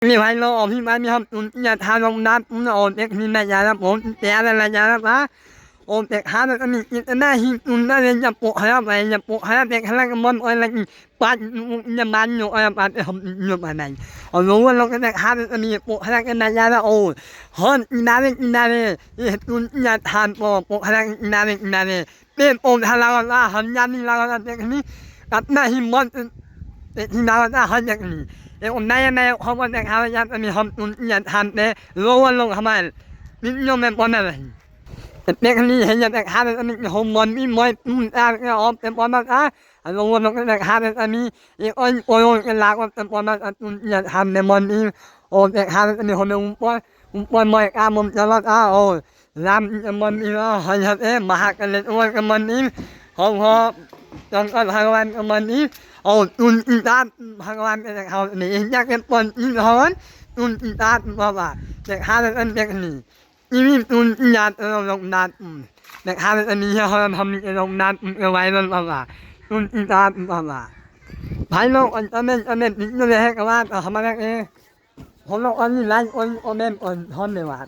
มีไว้รอพี่มามีครับอย่าทานลงน้ำโอนเด็กมีแม่ยาครับผมแต่อะไรยาครับนะโอนเด็กหาแล้วก็มีหน้าหินหน้าเรียนจะปกให้ครับไปจะปกให้เด็กข้างล่างมันอะไรปาดจะมันอยู่อะไรปาดผมอยู่มาไหนเอารู้ว่าเราก็เด็กหาแล้วก็มีปกให้กันแม่ยาแล้วโอ้เฮ้ยนาเวอย่าทานปกให้นาเวเป็นโอนทานเราละหันยันนี่เราเด็กนี้กับหน้าหินมันเด็กที่เราหันอย่างนี้เดี๋ยวผมได้แม่เขาบอกแต่เขาจะมีความอย่าทำเนี่ยรู้ว่าลงทำไมนี่ยอมแม่ปอนอะไรเด็กนี้เห็นอย่างแต่เขาจะมีฮอร์โมนมีมวยอะไรออกเป็นปอนอะไรรู้ว่าลงแต่เขาจะมีอีกโอ้ยกันลากว่าเป็นปอนอะไรอย่าทำในมันนี้โอ้แต่เขาจะมีฮอร์โมนปอนมวยการมุมจะรอดโอ้ลำมันนี้แล้วให้มาหักกันเลยโอ้ยกันมันนี้ของเขาจังก็ทางวันกันมันนี้โอ้อินตาทางวันเป็นเขานี่อยากเป็นปนอินฮอนอินตาว่าแต่หาเป็นเด็กนี่มีญาติลงนาแต่หาเป็นนี้เขาทำลงนาเอาไว้มันว่าอินตาว่าภายนอกอันนั้นนี่เลยให้กันว่าทำมาแล้วผมลงอันนี้ร้านอันนั้นฮอนเลยว่า